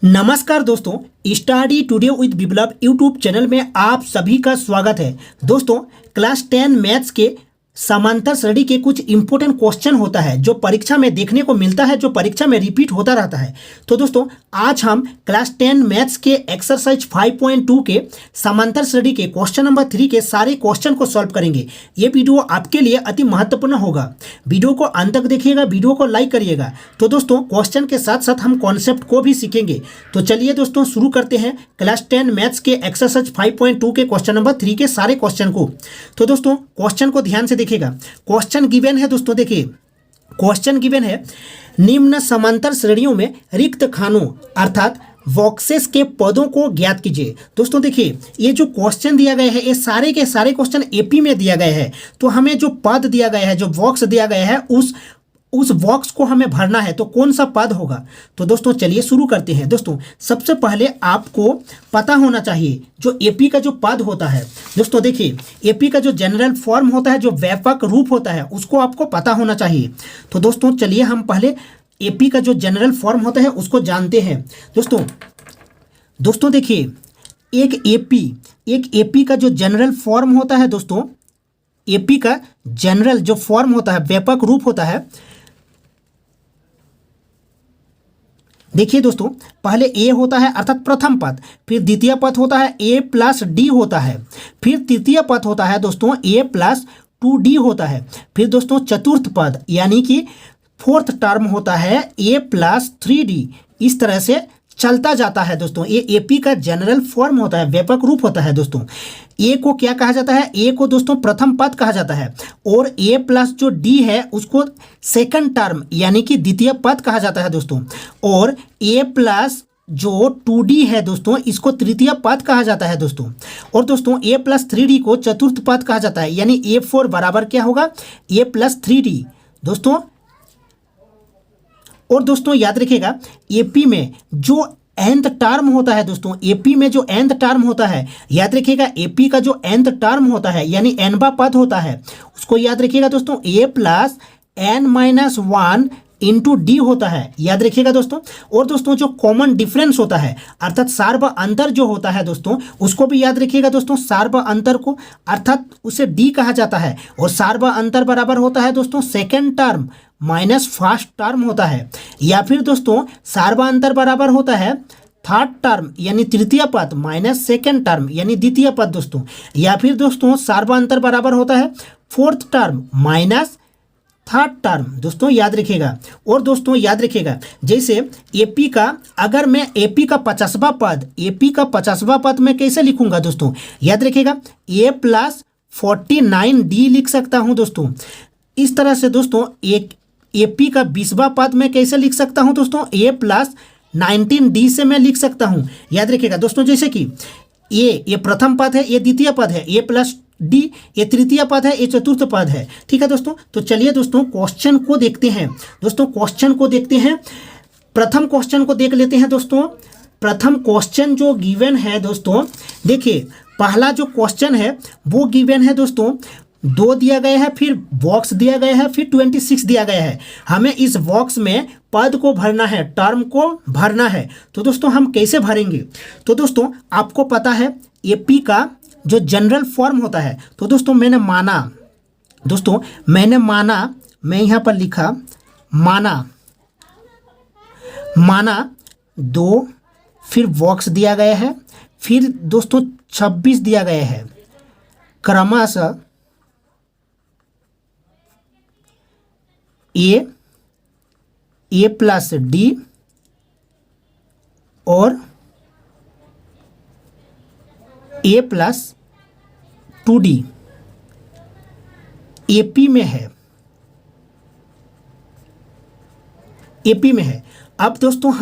नमस्कार दोस्तों, Study Today with Viplav YouTube channel में आप सभी का स्वागत है। दोस्तों, क्लास 10 मैथ्स के समांतर श्रेणी के कुछ इंपॉर्टेंट क्वेश्चन होता है जो परीक्षा में देखने को मिलता है, जो परीक्षा में रिपीट होता रहता है। तो दोस्तों, आज हम क्लास 10 मैथ्स के एक्सरसाइज 5.2 के समांतर श्रेणी के क्वेश्चन नंबर 3 के सारे क्वेश्चन को सॉल्व करेंगे। ये वीडियो आपके लिए अति महत्वपूर्ण होगा। वीडियो को अंत तक देखिएगा, वीडियो को लाइक करिएगा। तो दोस्तों, क्वेश्चन के साथ साथ हम कॉन्सेप्ट को भी सीखेंगे। तो चलिए दोस्तों, शुरू करते हैं क्लास 10 मैथ्स के एक्सरसाइज 5.2 के क्वेश्चन नंबर 3 के सारे क्वेश्चन को। तो दोस्तों, क्वेश्चन को ध्यान से देखिएगा। क्वेश्चन गिवन है दोस्तों, देखिए क्वेश्चन गिवन है, निम्न समांतर श्रेणियों में रिक्त खानों अर्थात बॉक्सेस के पदों को ज्ञात कीजिए। दोस्तों देखिए, ये जो क्वेश्चन दिया गया है, ये सारे के सारे क्वेश्चन एपी में दिया गया है। तो हमें जो पद दिया गया है, जो बॉक्स दिया गया है, उस बॉक्स को हमें भरना है। तो कौन सा पद होगा? तो दोस्तों चलिए शुरू करते हैं। दोस्तों, सबसे पहले आपको पता होना चाहिए जो एपी का जो पद होता है। दोस्तों देखिए, एपी का जो जनरल फॉर्म होता है, जो व्यापक रूप होता है, उसको आपको पता होना चाहिए। तो दोस्तों चलिए हम पहले एपी का जो जनरल फॉर्म होता है उसको जानते हैं। दोस्तों देखिए, एक एपी का जो जनरल फॉर्म होता है, दोस्तों एपी का जनरल जो फॉर्म होता है, व्यापक रूप होता है। देखिए दोस्तों, पहले ए होता है अर्थात प्रथम पद, फिर द्वितीय पद होता है ए प्लस डी होता है, फिर तृतीय पद होता है दोस्तों ए प्लस 2d होता है, फिर दोस्तों चतुर्थ पद यानी कि फोर्थ टर्म होता है ए प्लस 3d। इस तरह से चलता जाता है दोस्तों। ये एपी का जनरल फॉर्म होता है, व्यापक रूप होता है। दोस्तों ए को क्या कहा जाता है? ए को दोस्तों प्रथम पद कहा जाता है, और ए प्लस जो डी है उसको सेकंड टर्म यानी कि द्वितीय पद कहा जाता है दोस्तों। और ए प्लस जो 2d है दोस्तों, इसको तृतीय पद कहा जाता है दोस्तों। और दोस्तों ए प्लस 3d को चतुर्थ पद कहा जाता है, यानी A4 बराबर क्या होगा? ए प्लस 3d दोस्तों। और दोस्तों याद रखिएगा, एपी में जो nth टर्म होता है दोस्तों, एपी में जो nth टर्म होता है, याद रखिएगा एपी का जो nth टर्म होता है यानी nवां पद होता है, उसको याद रखिएगा दोस्तों a plus n-1 into D होता है, याद रखिएगा दोस्तों। और दोस्तों जो कॉमन डिफरेंस होता है अर्थात सार्व अंतर जो होता है दोस्तों, उसको भी याद रखिएगा दोस्तों। सार्व अंतर को अर्थात उसे डी कहा जाता है, और सार्व अंतर बराबर होता है दोस्तों second term minus first term होता है। या फिर दोस्तों सार्व अंतर बराबर होता है थर्ड टर्म यानी तृतीय पद माइनस सेकेंड टर्म यानी द्वितीय पद दोस्तों। या फिर दोस्तों सार्व अंतर बराबर होता है fourth term minus third term दोस्तों, याद रखिएगा। और दोस्तों याद रखिएगा, जैसे एपी का, अगर मैं एपी का 50वां पद, एपी का 50वां पद मैं कैसे लिखूंगा दोस्तों? याद रखिएगा ए प्लस 49d लिख सकता हूं दोस्तों। इस तरह से दोस्तों एक एपी का 20वां पद मैं कैसे लिख सकता हूं दोस्तों? ए प्लस 19d से मैं लिख सकता हूं। याद रखिएगा दोस्तों, जैसे कि ये प्रथम पद है, ये द्वितीय पद है, ए प्लस डी ये तृतीय पद है, ये चतुर्थ पद है। ठीक है दोस्तों, तो चलिए दोस्तों क्वेश्चन को देखते हैं। दोस्तों क्वेश्चन को देखते हैं, प्रथम क्वेश्चन को देख लेते हैं दोस्तों। प्रथम क्वेश्चन जो गिवन है दोस्तों, देखिए पहला जो क्वेश्चन है वो गिवन है दोस्तों, 2 दिया गया है, फिर बॉक्स दिया गया है, फिर 26 दिया गया है। हमें इस बॉक्स में पद को भरना है, टर्म को भरना है। तो दोस्तों हम कैसे भरेंगे? तो दोस्तों आपको पता है एपी का जो जनरल फॉर्म होता है, तो दोस्तों मैंने माना, मैं यहाँ पर लिखा माना 2, फिर बॉक्स दिया गया है, फिर दोस्तों 26 दिया गया है, क्रमशः ए प्लस डी और ए प्लस 2d एपी में है, एपी में है। अब दोस्तों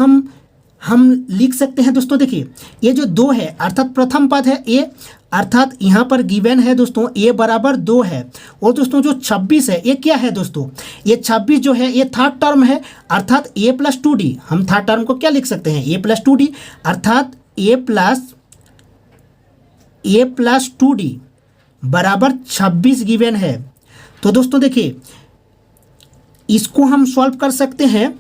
हम लिख सकते हैं दोस्तों, देखिए ये जो 2 है अर्थात प्रथम पद है ए, अर्थात यहाँ पर गिवन है दोस्तों ए बराबर 2 है। और दोस्तों जो 26 है ये क्या है दोस्तों? ये 26 जो है ये थर्ड टर्म है, अर्थात ए प्लस 2d। हम थर्ड टर्म को क्या लिख सकते हैं? ए प्लस 2d, अर्थात ए प्लस 2d बराबर 26 गिवन है। तो दोस्तों देखिए इसको हम सॉल्व कर सकते हैं।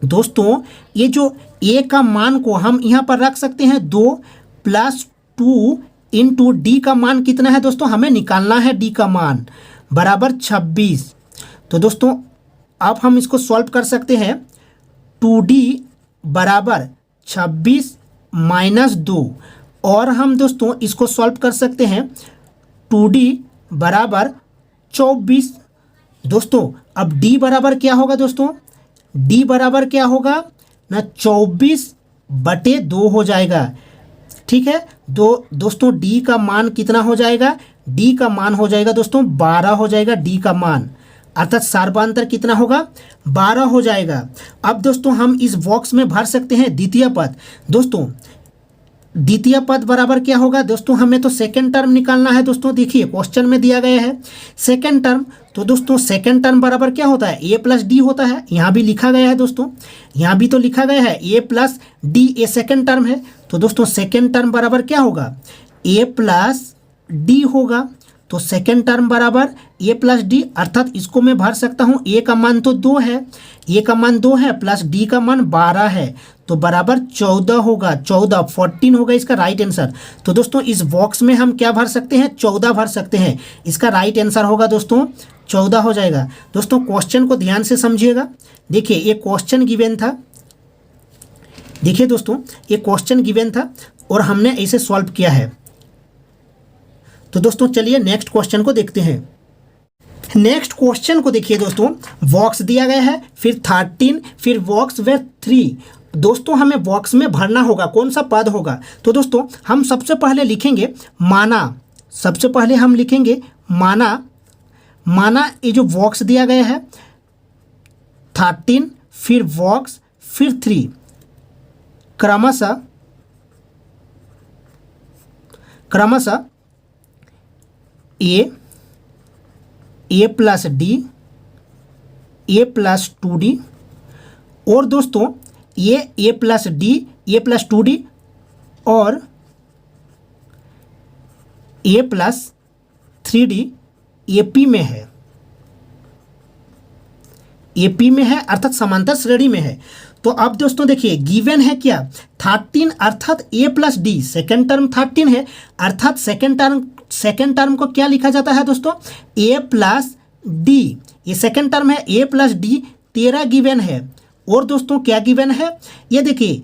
दोस्तों ये जो ए का मान को हम यहाँ पर रख सकते हैं 2 + 2 इंटू डी का मान कितना है दोस्तों, हमें निकालना है डी का मान बराबर 26। तो दोस्तों अब हम इसको सॉल्व कर सकते हैं। 2D बराबर 26 - 2 और हम दोस्तों इसको सॉल्व कर सकते हैं। 2D बराबर 24। दोस्तों अब D बराबर क्या होगा दोस्तों, D बराबर क्या होगा ना 24/2 हो जाएगा। ठीक है, दोस्तों D का मान कितना हो जाएगा, D का मान हो जाएगा दोस्तों 12 हो जाएगा D का मान, अर्थात सार्वधातुक कितना होगा 12 हो जाएगा। अब दोस्तों हम इस बॉक्स में भर सकते हैं द्वितीय पद। दोस्तों द्वितीय पद बराबर क्या होगा दोस्तों, हमें तो सेकंड टर्म निकालना है। दोस्तों देखिए क्वेश्चन में दिया गया है सेकंड टर्म, तो दोस्तों सेकंड टर्म बराबर क्या होता है, A + D होता है। यहाँ भी लिखा गया है दोस्तों, यहाँ भी तो लिखा गया है A + D, ये सेकंड टर्म है। तो दोस्तों सेकंड टर्म बराबर क्या होगा, A + D होगा। तो सेकेंड टर्म बराबर A + D, अर्थात इसको मैं भर सकता हूँ। A का मान तो 2 है, A का मान 2 है प्लस D का मान 12 है, तो बराबर 14 होगा। 14 होगा इसका राइट आंसर। तो दोस्तों इस बॉक्स में हम क्या भर सकते हैं, 14 भर सकते हैं। इसका राइट आंसर होगा दोस्तों 14 हो जाएगा। दोस्तों क्वेश्चन को ध्यान से समझिएगा। देखिए ये क्वेश्चन गिवन था, देखिए दोस्तों ये क्वेश्चन गिवन था और हमने ऐसे सॉल्व किया है। तो दोस्तों चलिए नेक्स्ट क्वेश्चन को देखते हैं। नेक्स्ट क्वेश्चन को देखिए दोस्तों, बॉक्स दिया गया है, फिर 13, फिर बॉक्स में 3। दोस्तों हमें बॉक्स में भरना होगा, कौन सा पद होगा। तो दोस्तों हम सबसे पहले लिखेंगे माना, सबसे पहले हम लिखेंगे माना। माना ये जो बॉक्स दिया गया है 13, फिर बॉक्स, फिर 3, क्रमशः A + D, A + 2D और दोस्तों ये A + D, A + 2D और A + 3D AP में है, AP में है अर्थात समांतर श्रेणी में है। तो अब दोस्तों देखिए गिवन है क्या 13, अर्थात A + D, सेकेंड टर्म 13 है, अर्थात सेकेंड टर्म को क्या लिखा जाता है दोस्तों, A + D। ये सेकेंड टर्म है, A + D 13 गिवन है। और दोस्तों क्या गिवन है, ये देखिए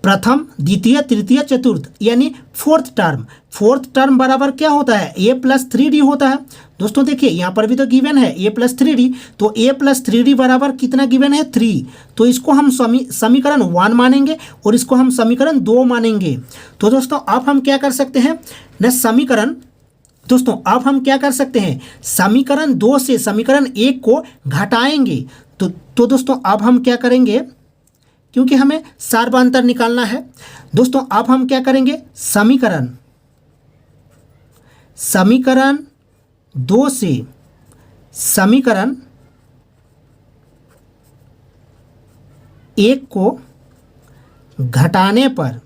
प्रथम, द्वितीय, तृतीय, चतुर्थ यानी फोर्थ टर्म। फोर्थ टर्म बराबर क्या होता है, A + 3D होता है। दोस्तों देखिए यहाँ पर भी तो गिवन है A + 3D, तो A + 3D बराबर कितना गिवन है 3। तो इसको हम समीकरण 1 मानेंगे और इसको हम समीकरण 2 मानेंगे। तो दोस्तों अब हम क्या कर सकते हैं न समीकरण, दोस्तों अब हम क्या कर सकते हैं, समीकरण 2 से समीकरण 1 को घटाएंगे। तो दोस्तों अब हम क्या करेंगे, क्योंकि हमें सार्वधातुक निकालना है। दोस्तों अब हम क्या करेंगे, समीकरण 2 से समीकरण 1 को घटाने पर,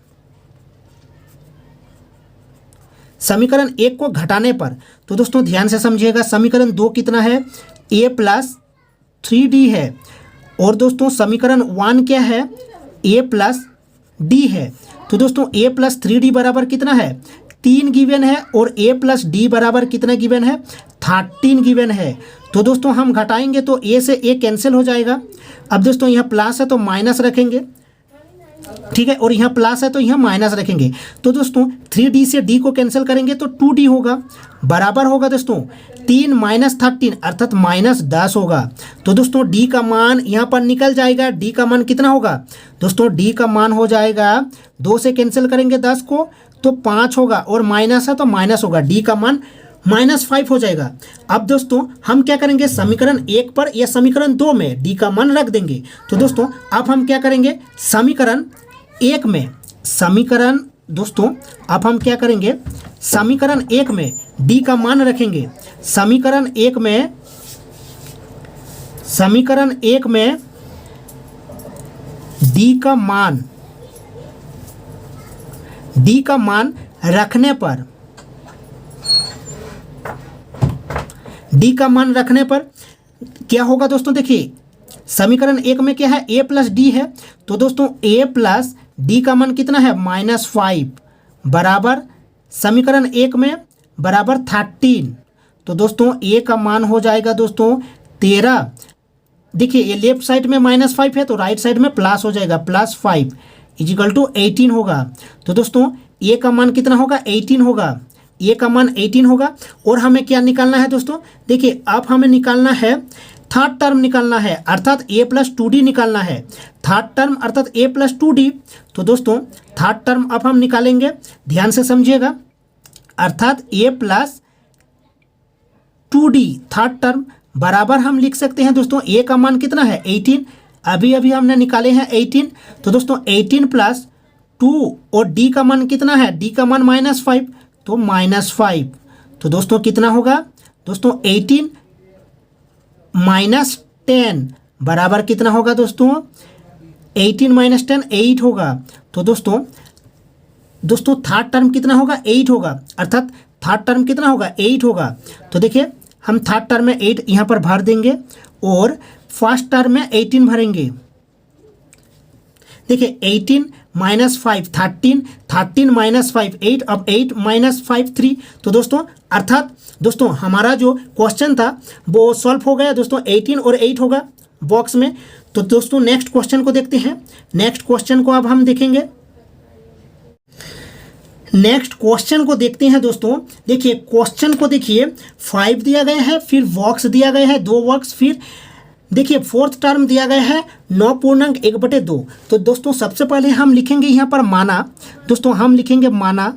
समीकरण 1 को घटाने पर, तो दोस्तों ध्यान से समझिएगा, समीकरण 2 कितना है, A + 3D है और दोस्तों समीकरण 1 क्या है, A + D है। तो दोस्तों A + 3D बराबर कितना है 3 गिवन है और A + D बराबर कितना गिवन है 13 गिवन है। तो दोस्तों हम घटाएंगे तो A से A कैंसिल हो जाएगा। अब दोस्तों यहाँ प्लस है तो माइनस रखेंगे, ठीक है, और यहाँ प्लस है तो यहाँ माइनस रखेंगे। तो दोस्तों 3D से D को कैंसिल करेंगे तो 2D होगा, बराबर होगा दोस्तों 3 - 13 अर्थात -10 होगा। तो दोस्तों D का मान यहाँ पर निकल जाएगा। D का मान कितना होगा दोस्तों, D का मान हो जाएगा 2 से कैंसिल करेंगे 10 को तो 5 होगा और माइनस है तो माइनस होगा, D का मान -5 हो जाएगा। अब दोस्तों हम क्या करेंगे, समीकरण 1 पर या समीकरण 2 में D का मान रख देंगे। तो दोस्तों अब हम क्या करेंगे, समीकरण 1 में, समीकरण दोस्तों अब हम क्या करेंगे, समीकरण 1 में D का मान रखेंगे। समीकरण 1 में D का मान रखने पर, D का मान रखने पर क्या होगा दोस्तों, देखिए समीकरण एक में क्या है, ए प्लस डी है, तो दोस्तों ए प्लस डी का मान कितना है, -5 बराबर समीकरण एक में बराबर 13। तो दोस्तों ए का मान हो जाएगा दोस्तों 13। देखिए ये लेफ्ट साइड में -5 है तो राइट साइड में प्लस हो जाएगा, +5 = 18 होगा। तो दोस्तों ए का मान कितना होगा, 18 होगा, ए का मान 18 होगा। और हमें क्या निकालना है दोस्तों, देखिए अब हमें निकालना है थर्ड टर्म निकालना है, अर्थात a + 2d निकालना है। थर्ड टर्म अर्थात a + 2d। तो दोस्तों थर्ड टर्म अब हम निकालेंगे, ध्यान से समझिएगा, अर्थात a + 2d थर्ड टर्म बराबर हम लिख सकते हैं दोस्तों, a का मान कितना है, 18, अभी अभी हमने निकाले हैं 18। तो दोस्तों 18 + 2 और d का मान कितना है, d का मान -5, तो -5। तो दोस्तों कितना होगा दोस्तों, 18 - 10 बराबर कितना होगा दोस्तों, 18 - 10 8 होगा। तो दोस्तों थर्ड टर्म कितना होगा, 8 होगा, अर्थात थर्ड टर्म कितना होगा, 8 होगा। तो देखिए हम थर्ड टर्म में 8 यहाँ पर भर देंगे और फर्स्ट टर्म में 18 भरेंगे। देखिए 18 - 5 13, 13 - 5 8, अब 8 - 5 3। तो दोस्तों अर्थात दोस्तों हमारा जो क्वेश्चन था वो सॉल्व हो गया दोस्तों, 18 और 8 होगा बॉक्स में। तो दोस्तों नेक्स्ट क्वेश्चन को देखते हैं। नेक्स्ट क्वेश्चन को अब हम देखेंगे, नेक्स्ट क्वेश्चन को देखते हैं दोस्तों। देखिए क्वेश्चन को देखिए, 5 दिया गया है, फिर बॉक्स दिया गया है 2 बॉक्स, फिर देखिए फोर्थ टर्म दिया गया है 9.1/2। तो दोस्तों सबसे पहले हम लिखेंगे यहाँ पर माना, दोस्तों हम लिखेंगे माना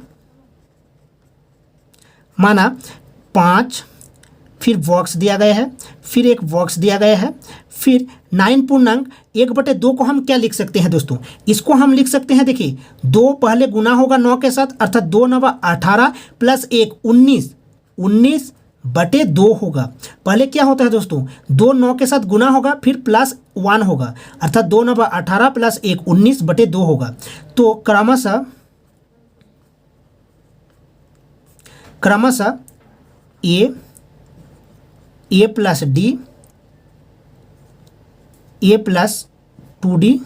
5, फिर बॉक्स दिया गया है, फिर एक बॉक्स दिया गया है, फिर 9.1/2 को हम क्या लिख सकते हैं दोस्तों, इसको हम लिख सकते हैं, देखिए 2 पहले गुना होगा 9 के साथ, अर्थात 2 9 18 + 1 19, 19/2 होगा। पहले क्या होता है दोस्तों, 2 9 के साथ गुना होगा, फिर +1 होगा, अर्थात 2 9 18 + 1 19/2 होगा। तो क्रमशः a + d, a + 2d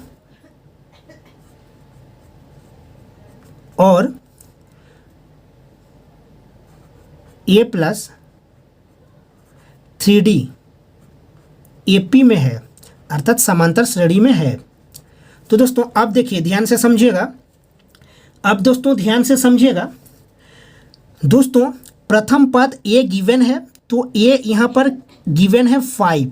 और a + 3d AP में है, अर्थात समांतर श्रेणी में है। तो दोस्तों अब देखिए ध्यान से समझिएगा, अब दोस्तों ध्यान से समझिएगा दोस्तों, प्रथम पद a गिवन है, तो a यहाँ पर गिवन है 5,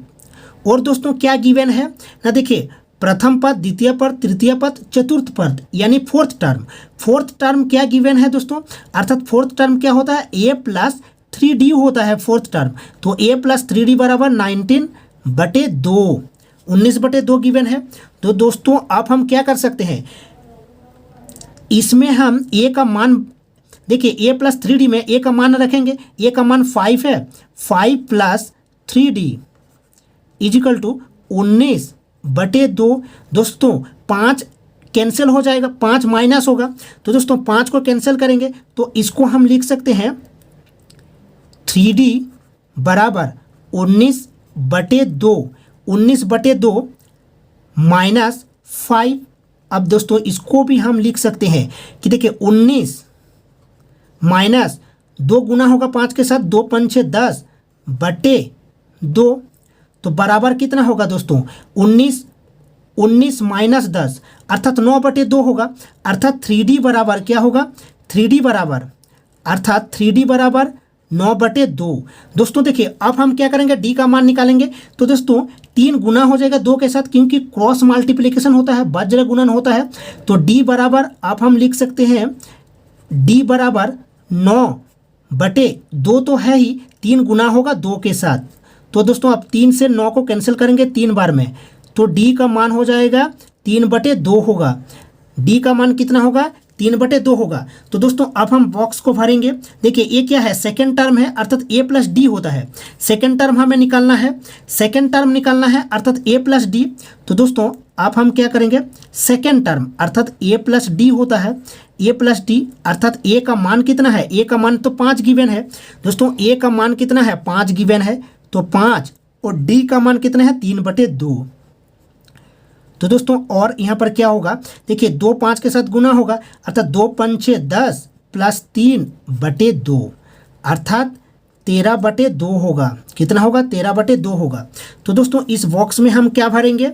और दोस्तों क्या गिवन है ना, देखिए प्रथम पद, द्वितीय पद, तृतीय पद, चतुर्थ पद, यानी फोर्थ टर्म। फोर्थ टर्म क्या गिवन है दोस्तों, अर्थात फोर्थ टर्म क्या होता है, a + 3d होता है फोर्थ टर्म। तो a + 3d बराबर 19/2, 19/2 गिवन है। तो दोस्तों अब हम क्या कर सकते हैं, इसमें हम a का मान, देखिए a + 3d में a का मान रखेंगे, a का मान 5 है, 5 + 3d = 19/2। दोस्तों 5 कैंसिल हो जाएगा, 5 माइनस होगा, तो दोस्तों 5 को कैंसिल करेंगे तो इसको हम लिख सकते हैं 3d बराबर 19/2, 19/2 -5। अब दोस्तों इसको भी हम लिख सकते हैं कि देखिए 19 माइनस 2 गुना होगा 5 के साथ, 2 5 6 10/2, तो बराबर कितना होगा दोस्तों, 19 - 10 अर्थात 9/2 होगा, अर्थात 3d बराबर क्या होगा, 3d बराबर अर्थात 3d बराबर 9/2। दोस्तों देखिए अब हम क्या करेंगे, d का मान निकालेंगे। तो दोस्तों 3 गुना हो जाएगा 2 के साथ, क्योंकि क्रॉस मल्टीप्लिकेशन होता है, वज्र गुणन होता है। तो d बराबर अब हम लिख सकते हैं, d बराबर 9/2 तो है ही, 3 गुना होगा 2 के साथ। तो दोस्तों अब 3 से 9 को कैंसिल करेंगे 3 बार में, तो d का मान हो जाएगा 3/2 होगा। d का मान कितना होगा, 3/2 होगा। तो दोस्तों अब हम बॉक्स को भरेंगे। देखिए ये क्या है, सेकेंड टर्म है, अर्थात a + d होता है। सेकेंड टर्म हमें निकालना है, सेकेंड टर्म निकालना है, अर्थात a + d। तो दोस्तों अब हम क्या करेंगे, सेकेंड टर्म अर्थात a + d होता है, a + d अर्थात a का मान कितना है, a का मान तो 5 गिवन है दोस्तों, a का मान कितना है, 5 गिवन है, तो 5 और d का मान कितना है, 3/2। तो दोस्तों और यहाँ पर क्या होगा, देखिए 2 5 के साथ गुना होगा, अर्थात 2 5 6 10 प्लस 3/2 अर्थात 13/2 होगा। कितना होगा, 13/2 होगा। तो दोस्तों इस बॉक्स में हम क्या भरेंगे,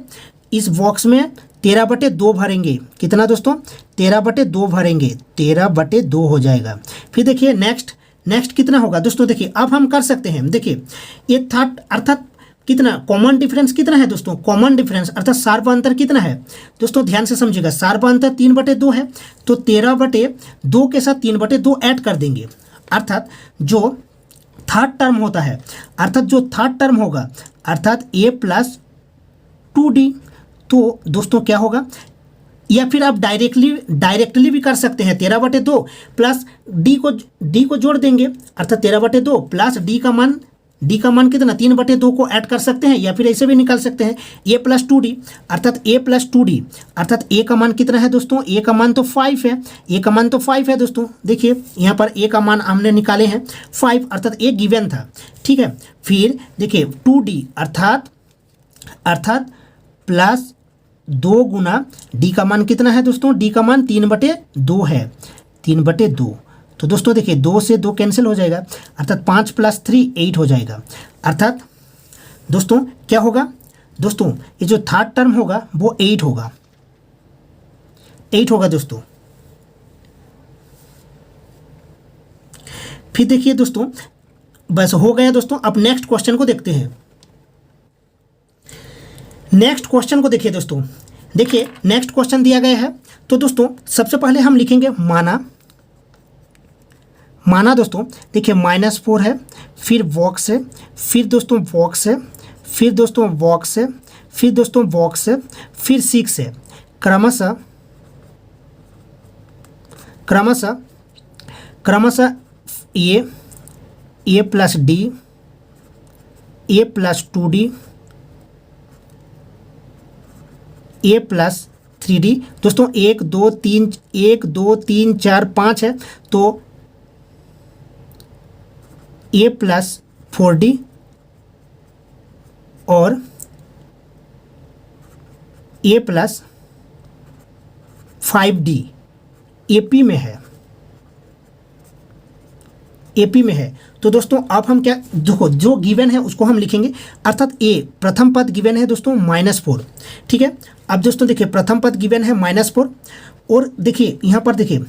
इस बॉक्स में 13/2 भरेंगे। कितना दोस्तों, 13/2 भरेंगे, 13/2 हो जाएगा। फिर देखिए नेक्स्ट कितना होगा दोस्तों, देखिए अब हम कर सकते हैं। देखिए ये थर्ड अर्थात कितना कॉमन डिफरेंस कितना है दोस्तों, कॉमन डिफरेंस अर्थात सार्प अंतर कितना है दोस्तों, ध्यान से समझिएगा। सार्प अंतर 3/2 है, तो 13/2 के साथ 3/2 ऐड कर देंगे, अर्थात जो थर्ड टर्म होता है, अर्थात जो थर्ड टर्म होगा अर्थात a + 2d। तो दोस्तों क्या होगा, या फिर आप डायरेक्टली भी कर सकते हैं। 13/2 प्लस d को जोड़ देंगे, अर्थात 13/2 प्लस d का मान कितना, 3/2 को ऐड कर सकते हैं, या फिर ऐसे भी निकाल सकते हैं a + 2d अर्थात a + 2d अर्थात a का मान कितना है दोस्तों, a का मान तो 5 है, a का मान तो 5 है दोस्तों। देखिए यहाँ पर a का मान हमने निकाले हैं 5 अर्थात a गिवन था, ठीक है। फिर देखिए 2d अर्थात प्लस 2 गुना d का मान कितना है दोस्तों, d का मान 3/2 है, 3/2। तो दोस्तों देखिए 2 से 2 कैंसिल हो जाएगा, अर्थात 5 + 3 8 हो जाएगा। अर्थात दोस्तों क्या होगा दोस्तों, ये जो थर्ड टर्म होगा वो 8 होगा, 8 होगा दोस्तों। फिर देखिए दोस्तों बस हो गया दोस्तों। अब नेक्स्ट क्वेश्चन को देखते हैं। नेक्स्ट क्वेश्चन को देखिए दोस्तों, देखिए नेक्स्ट क्वेश्चन दिया गया है। तो दोस्तों सबसे पहले हम लिखेंगे माना दोस्तों, देखिए -4 है, फिर बॉक्स है, फिर दोस्तों बॉक्स है, फिर दोस्तों बॉक्स है, फिर दोस्तों बॉक्स है, फिर 6 है, क्रमशः a + d, a + 2d, a + 3d। दोस्तों 1 2 3 4 5 है, तो a + 4d और a + 5d AP में है, AP में है। तो दोस्तों अब हम क्या, देखो जो गिवन है उसको हम लिखेंगे, अर्थात a प्रथम पद गिवन है दोस्तों -4, ठीक है। अब दोस्तों देखिए प्रथम पद गिवन है -4, और देखिए यहाँ पर देखिए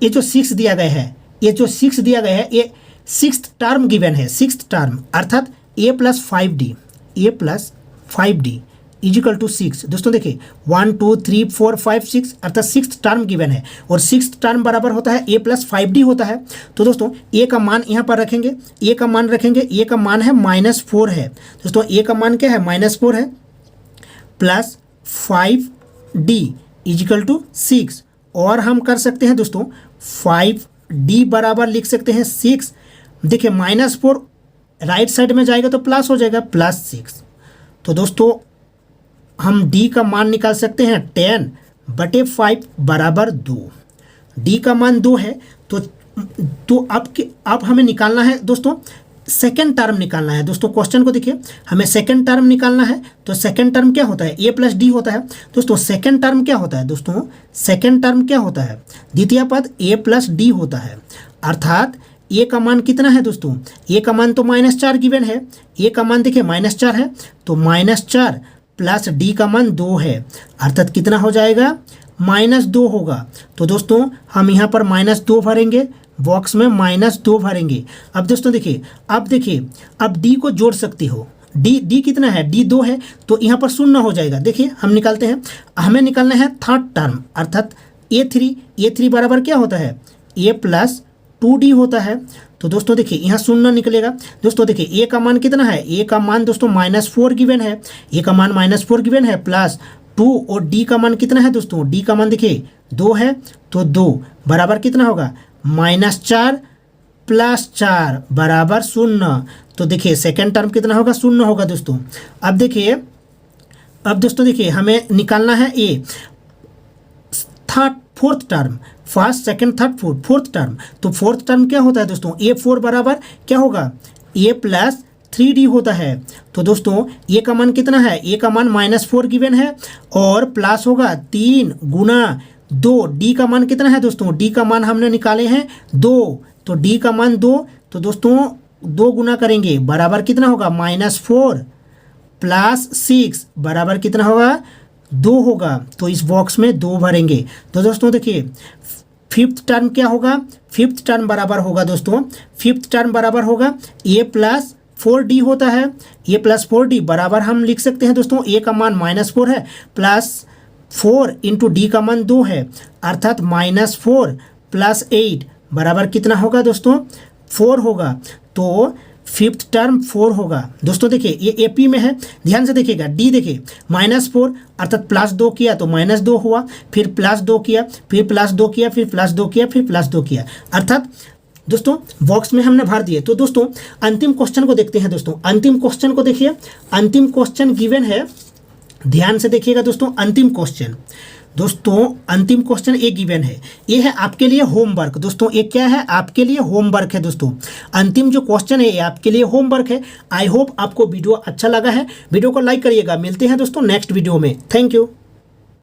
ये जो 6 दिया गया है, ये जो 6 दिया गया है ये 6th टर्म गिवन है, 6th टर्म अर्थात a + 5d, a + 5d = 6। दोस्तों देखिए 1 2 3 4 5 6 अर्थात 6th टर्म गिवन है, और 6th टर्म बराबर होता है a + 5d होता है। तो दोस्तों a का मान यहाँ पर रखेंगे, a का मान रखेंगे, a का मान है -4 है दोस्तों, a का मान क्या है, -4 है, प्लस 5d = 6। और हम कर सकते हैं दोस्तों 5d बराबर लिख सकते हैं 6। देखिए -4 राइट साइड में जाएगा तो प्लस हो जाएगा, +6। तो दोस्तों हम d का मान निकाल सकते हैं 10/5 = 2। d का मान 2 है, तो अब हमें निकालना है दोस्तों सेकेंड टर्म निकालना है। दोस्तों क्वेश्चन को देखिए, हमें सेकेंड टर्म निकालना है। तो सेकेंड टर्म क्या होता है, a + d होता है दोस्तों। सेकेंड टर्म क्या होता है दोस्तों, सेकेंड टर्म क्या होता है, द्वितीय पद a + d होता है। अर्थात a का मान कितना है दोस्तों, a का मान तो -4 गिवन है, a का मान देखिए -4 है, तो -4 प्लस d का मान 2 है, अर्थात कितना हो जाएगा, -2 होगा। तो दोस्तों हम यहाँ पर -2 भरेंगे, बॉक्स में -2 भरेंगे। अब दोस्तों देखिए अब d को जोड़ सकते हो, d कितना है, d 2 है, तो यहाँ पर 0 हो जाएगा। देखिए हम निकालते हैं, हमें निकालना है थर्ड टर्म अर्थात a3 बराबर क्या होता है, a + 2d होता है। तो दोस्तों देखिए यहाँ 0 निकलेगा। दोस्तों देखिए a का मान कितना है, a का मान दोस्तों -4 गिवन है, a का मान -4 गिवन है, प्लस 2 और d का मान कितना है दोस्तों, d का मान देखिए 2 है, तो 2 बराबर कितना होगा, -4 + 4 = 0। तो देखिए सेकेंड टर्म कितना होगा, 0 होगा दोस्तों। अब दोस्तों देखिए हमें निकालना है a fourth term, first second third fourth term. तो फोर्थ टर्म क्या होता है दोस्तों, a4 बराबर क्या होगा, a + 3D होता है। तो दोस्तों ए का मान कितना है, ए का मान -4 गिवन है और प्लस होगा 3 गुना 2। डी का मान कितना है दोस्तों, डी का मान हमने निकाले हैं 2, तो डी का मान 2। तो दोस्तों 2 गुना करेंगे बराबर कितना होगा, -4 + 6 बराबर कितना होगा, 2 होगा। तो इस बॉक्स में 2 भरेंगे। तो दोस्तों देखिए फिफ्थ टर्म क्या होगा, फिफ्थ टर्म बराबर होगा दोस्तों, फिफ्थ टर्म बराबर होगा a + 4d होता है। a + 4d बराबर हम लिख सकते हैं दोस्तों, a का मान -4 है प्लस 4 × d का मान 2 है, अर्थात -4 + 8 बराबर कितना होगा दोस्तों, 4 होगा। तो फिफ्थ टर्म 4 होगा। दोस्तों देखिए ये एपी में है, ध्यान से देखिएगा। डी देखिए -4 अर्थात +2 किया तो -2 हुआ, फिर +2 किया, फिर +2 किया, फिर +2 किया, फिर +2 किया, अर्थात दोस्तों बॉक्स में हमने भर दिए। तो दोस्तों अंतिम क्वेश्चन को देखते हैं। दोस्तों अंतिम क्वेश्चन को देखिए, अंतिम क्वेश्चन गिवन है, ध्यान से देखिएगा दोस्तों। अंतिम क्वेश्चन दोस्तों, अंतिम क्वेश्चन एक गिवन है, ये है आपके लिए होमवर्क। दोस्तों ये क्या है, आपके लिए होमवर्क है। दोस्तों अंतिम जो क्वेश्चन है ये आपके लिए होमवर्क है। आई होप आपको वीडियो अच्छा लगा है, वीडियो को लाइक करिएगा। मिलते हैं दोस्तों नेक्स्ट वीडियो में। Thank you.